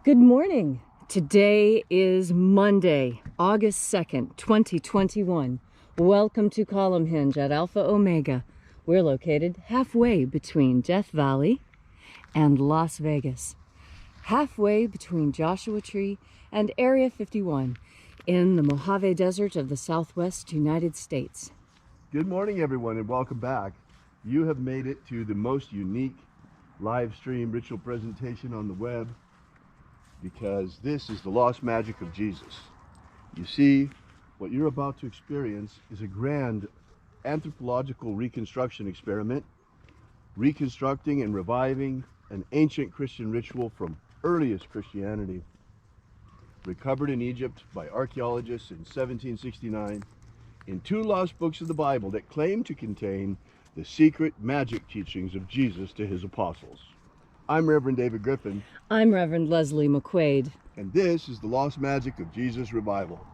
Good morning. Today is Monday, August 2nd, 2021. Welcome to Column Hinge at Alpha Omega. We're located halfway between Death Valley and Las Vegas. Halfway between Joshua Tree and Area 51 in the Mojave Desert of the Southwest United States. Good morning, everyone, and welcome back. You have made it to the most unique live stream ritual presentation on the web, because this is the lost magic of Jesus. You see, what you're about to experience is a grand anthropological reconstruction experiment, reconstructing and reviving an ancient Christian ritual from earliest Christianity, recovered in Egypt by archaeologists in 1769 in two lost books of the Bible that claim to contain the secret magic teachings of Jesus to his apostles. I'm Reverend David Griffin. I'm Reverend Leslie McQuaid. And this is the Lost Magic of Jesus Revival.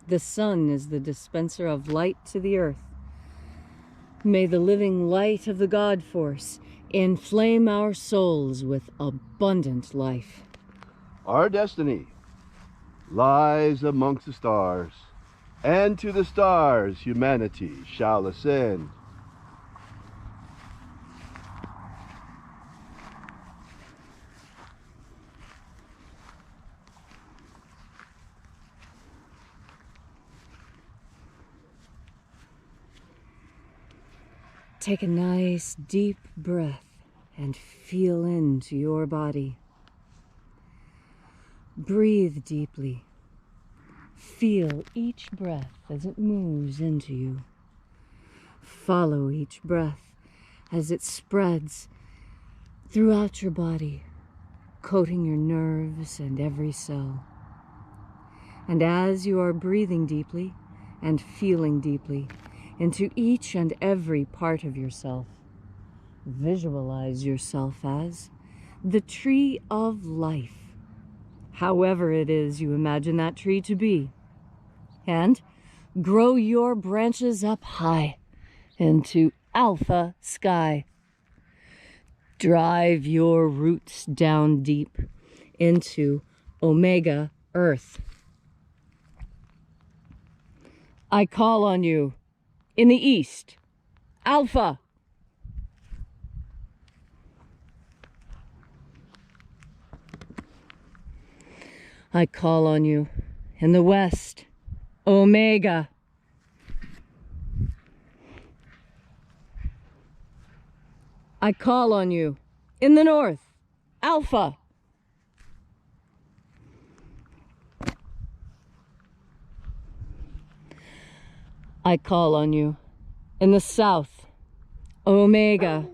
The sun is the dispenser of light to the earth. May the living light of the God Force inflame our souls with abundant life. Our destiny lies amongst the stars, and to the stars humanity shall ascend. Take a nice deep breath and feel into your body. Breathe deeply. Feel each breath as it moves into you. Follow each breath as it spreads throughout your body, coating your nerves and every cell. And as you are breathing deeply and feeling deeply into each and every part of yourself, visualize yourself as the tree of life, however it is you imagine that tree to be, and grow your branches up high into alpha sky. Drive your roots down deep into omega earth. I call on you in the east, alpha. I call on you in the west, omega. I call on you in the north, alpha. I call on you in the south, omega.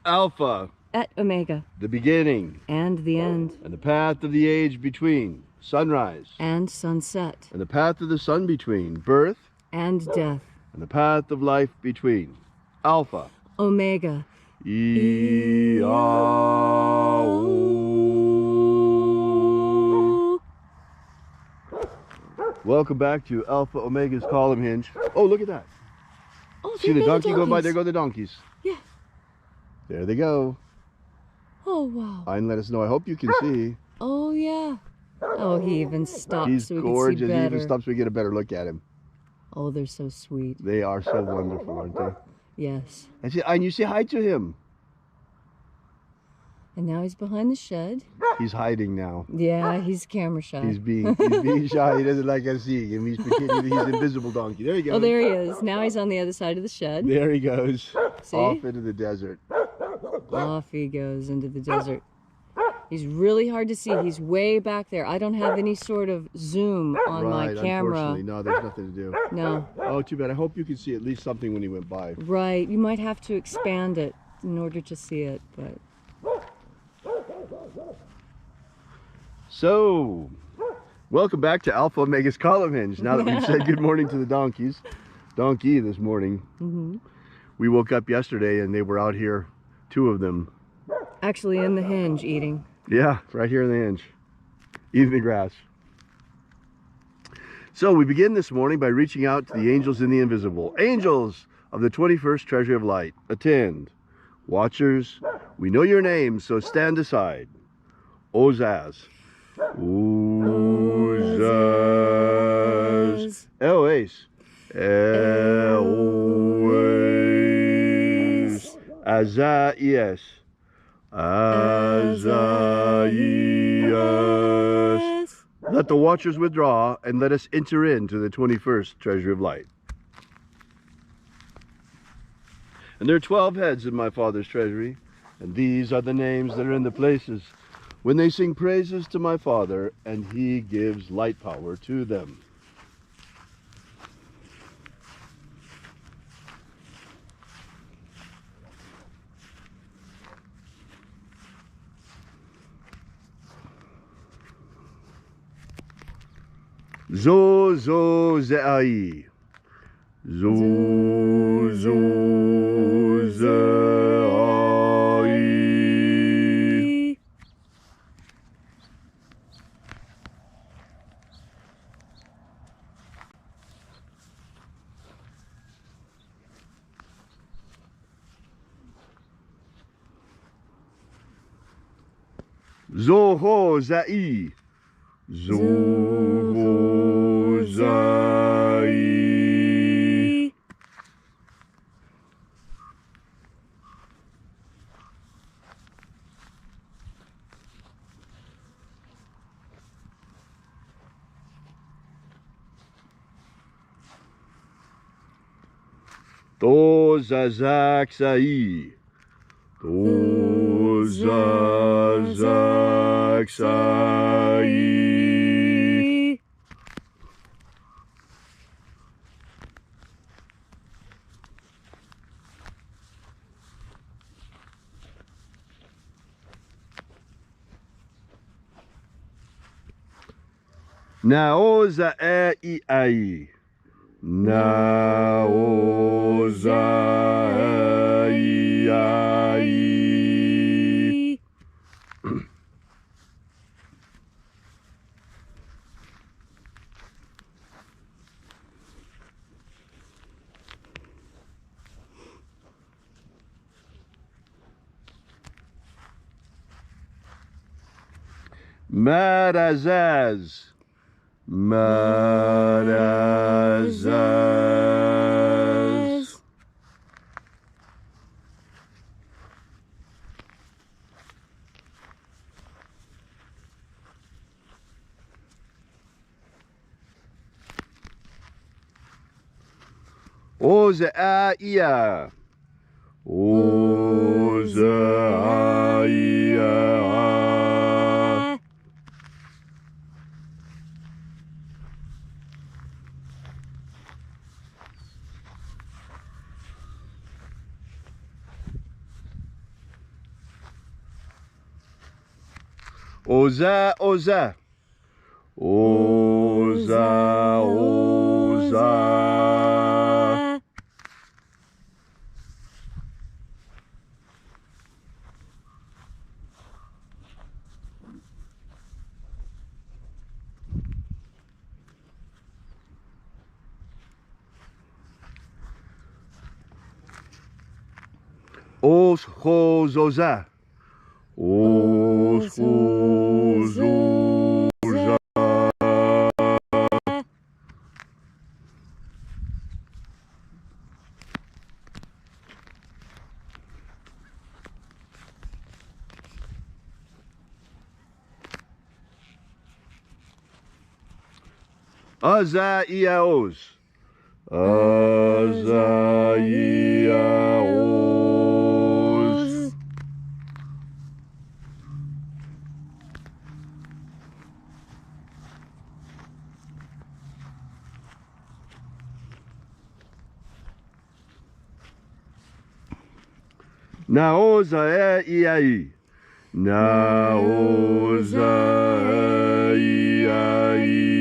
Alpha, at omega, the beginning and the end, and the path of the age between, sunrise and sunset, and the path of the sun between, birth and death, and the path of life between, alpha, omega. Welcome back to Alpha Omega's Column Hinge. Oh, look at that. Oh, see the donkey going by? There go the donkeys. Yeah. There they go. Oh, wow. And let us know. I hope you can see. Oh, yeah. Oh, he even stopped. He's so we gorgeous. Can see better. He even stops so we get a better look at him. Oh, they're so sweet. They are so wonderful, aren't they? Yes. And you say hi to him. And now he's behind the shed. He's hiding now. Yeah, he's camera shy. He's being shy. He doesn't like us seeing him. He's pretending he's invisible donkey. There he goes. Oh, there he is. Now he's on the other side of the shed. There he goes. See? Off into the desert. Off he goes into the desert. He's really hard to see. He's way back there. I don't have any sort of zoom on my camera. Unfortunately, no, there's nothing to do. No. Oh, too bad. I hope you can see at least something when he went by. Right. You might have to expand it in order to see it, but... So, welcome back to Alpha Omega's Column Hinge. Now that we've said good morning to the donkeys, donkey this morning, we woke up yesterday and they were out here, two of them. Actually in the hinge eating. Yeah, right here in the hinge. eating the grass. So we begin this morning by reaching out to the angels in the invisible. Angels of the 21st Treasury of Light, attend. Watchers, we know your names, so stand aside. Ozaz. Ozaz. Eloes. Eloes. Azaias. Azaias. Let the watchers withdraw and let us enter into the 21st Treasury of Light. And there are 12 heads in my Father's treasury, and these are the names that are in the places when they sing praises to my Father, and he gives light power to them. Zo zo ze'ai. Zo zo ze'ai. Zo ho za'i. Zo ho za'i. To zazak sa'i. To zazak sa'i. Naoza e ai. Naoza e ai. Marazaz. Marazaz. Ozaia. Ozaia. Oza, oza. Oza, oza. Os hozoza. Os hozoza. Azaiaos. Azaiaos. Naoza e ai. Naoza e ai.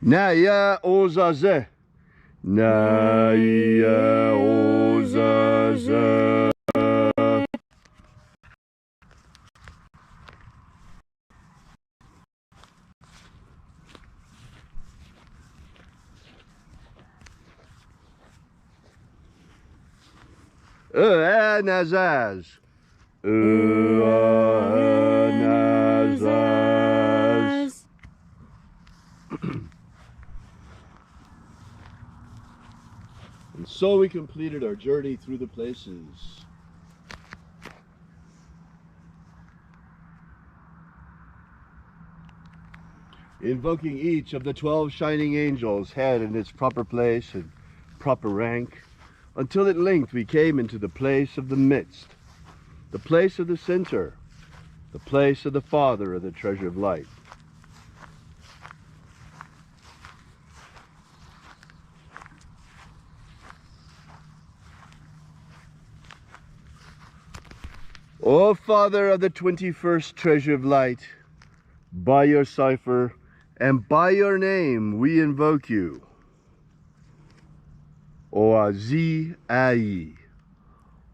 Naya ozaze. Naya ozaze. Nazaz. Nazaz. And so we completed our journey through the places. Invoking each of the 12 shining angels had in its proper place and proper rank, until at length we came into the place of the midst, the place of the center, the place of the Father of the treasure of light. O Father of the 21st treasure of light, by your cipher and by your name we invoke you. Oazi Ai.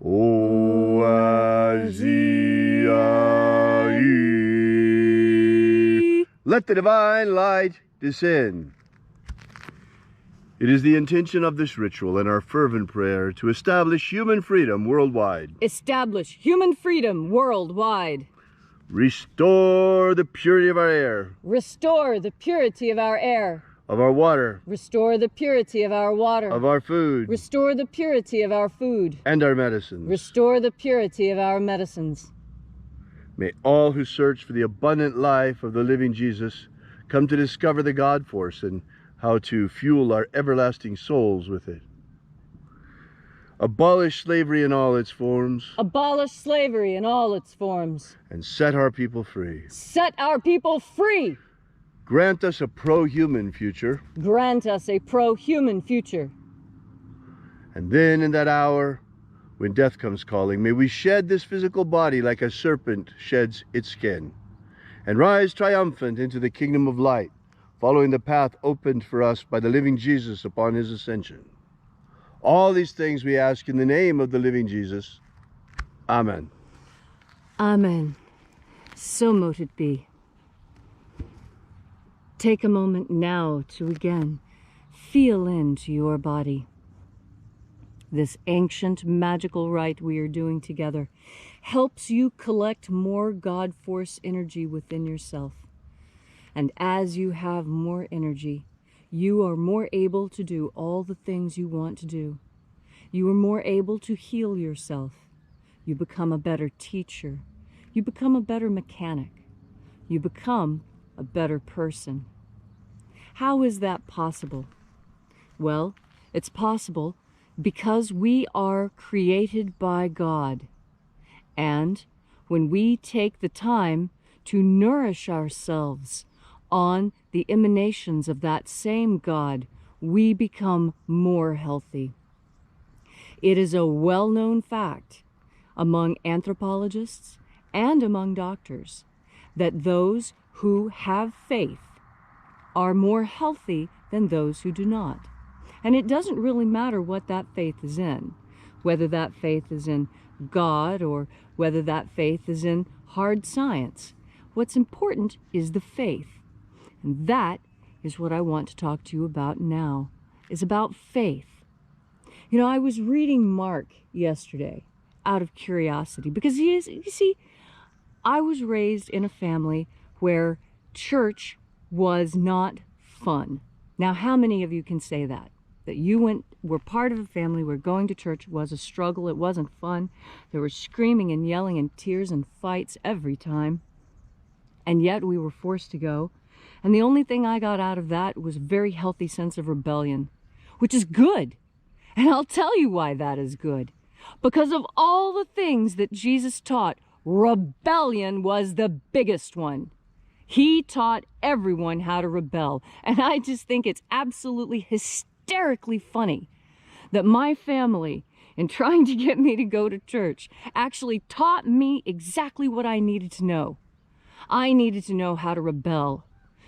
Oazi Ai. Let the divine light descend. It is the intention of this ritual and our fervent prayer to establish human freedom worldwide. Establish human freedom worldwide. Restore the purity of our air. Restore the purity of our air. Of our water. Restore the purity of our water. Of our food. Restore the purity of our food. And our medicines. Restore the purity of our medicines. May all who search for the abundant life of the living Jesus come to discover the God force and how to fuel our everlasting souls with it. Abolish slavery in all its forms. Abolish slavery in all its forms. And set our people free. Set our people free. Grant us a pro-human future. Grant us a pro-human future. And then in that hour, when death comes calling, may we shed this physical body like a serpent sheds its skin, and rise triumphant into the kingdom of light, following the path opened for us by the living Jesus upon his ascension. All these things we ask in the name of the living Jesus. Amen. Amen. So mote it be. Take a moment now to again feel into your body. This ancient magical rite we are doing together helps you collect more God force energy within yourself. And as you have more energy, you are more able to do all the things you want to do. You are more able to heal yourself. You become a better teacher. You become a better mechanic. You become a better person. How is that possible? Well, it's possible because we are created by God. And when we take the time to nourish ourselves on the emanations of that same God, we become more healthy. It is a well-known fact among anthropologists and among doctors that those who have faith are more healthy than those who do not. And it doesn't really matter what that faith is in, whether that faith is in God or whether that faith is in hard science. What's important is the faith. And that is what I want to talk to you about now, is about faith. You know, I was reading Mark yesterday out of curiosity because you see, I was raised in a family where church was not fun. Now, how many of you can say that? That you were part of a family where going to church was a struggle, it wasn't fun. There was screaming and yelling and tears and fights every time. And yet we were forced to go. And the only thing I got out of that was a very healthy sense of rebellion, which is good. And I'll tell you why that is good. Because of all the things that Jesus taught, rebellion was the biggest one. He taught everyone how to rebel. And I just think it's absolutely hysterically funny that my family, in trying to get me to go to church, actually taught me exactly what I needed to know. I needed to know how to rebel.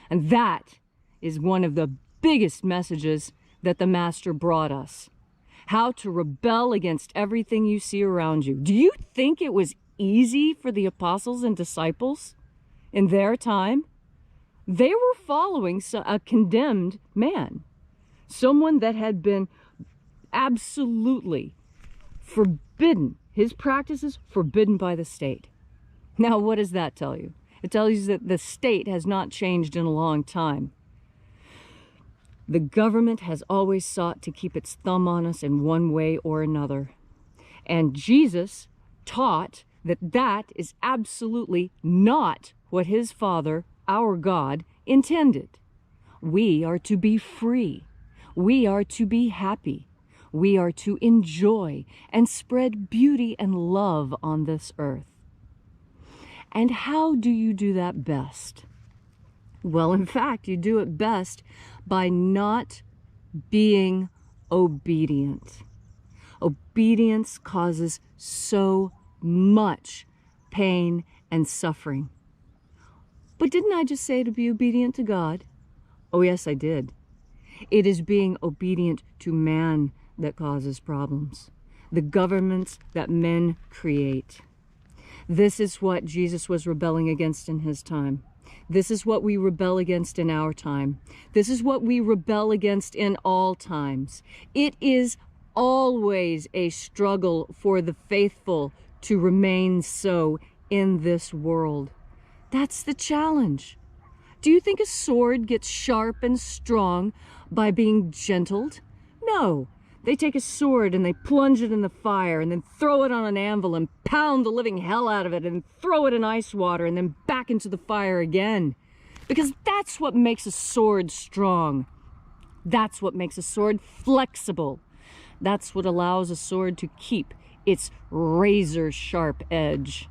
And that is one of the biggest messages that the Master brought us. How to rebel against everything you see around you. Do you think it was easy for the apostles and disciples in their time? They were following a condemned man, someone that had been absolutely forbidden, his practices forbidden by the state. Now, what does that tell you? It tells you that the state has not changed in a long time. The government has always sought to keep its thumb on us in one way or another. And Jesus taught that that is absolutely not what his Father, our God, intended. We are to be free. We are to be happy. We are to enjoy and spread beauty and love on this earth. And how do you do that best? Well, in fact, you do it best by not being obedient. Obedience causes so much pain and suffering. But didn't I just say to be obedient to God? Oh, yes, I did. It is being obedient to man that causes problems, the governments that men create. This is what Jesus was rebelling against in his time. This is what we rebel against in our time. This is what we rebel against in all times. It is always a struggle for the faithful to remain so in this world. That's the challenge. Do you think a sword gets sharp and strong by being gentled? No. They take a sword and they plunge it in the fire and then throw it on an anvil and pound the living hell out of it and throw it in ice water and then back into the fire again. Because that's what makes a sword strong. That's what makes a sword flexible. That's what allows a sword to keep its razor sharp edge.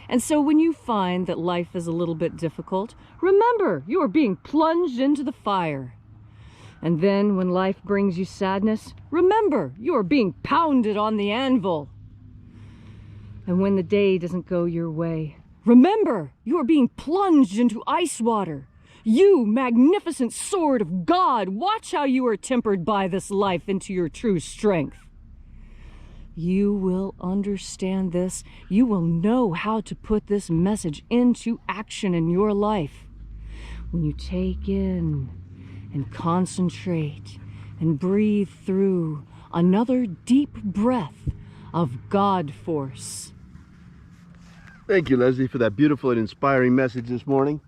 And so when you find that life is a little bit difficult, remember you are being plunged into the fire. And then when life brings you sadness, remember you are being pounded on the anvil. And when the day doesn't go your way, remember you are being plunged into ice water. You, magnificent sword of God, watch how you are tempered by this life into your true strength. You will understand this. You will know how to put this message into action in your life. When you take in and concentrate and breathe through another deep breath of God force. Thank you, Leslie, for that beautiful and inspiring message this morning.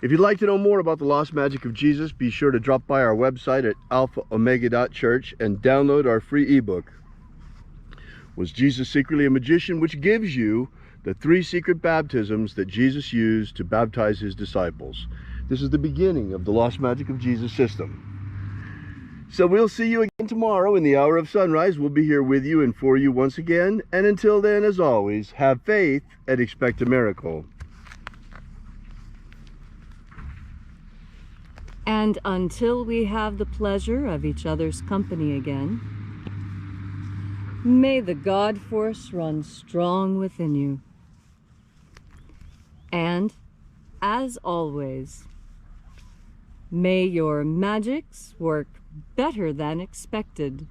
If you'd like to know more about the Lost Magic of Jesus, be sure to drop by our website at alphaomega.church and download our free ebook, Was Jesus Secretly a Magician?, which gives you the 3 secret baptisms that Jesus used to baptize his disciples. This is the beginning of the Lost Magic of Jesus system. So we'll see you again tomorrow in the hour of sunrise. We'll be here with you and for you once again. And until then, as always, have faith and expect a miracle. And until we have the pleasure of each other's company again, may the God force run strong within you. And, as always, may your magics work better than expected.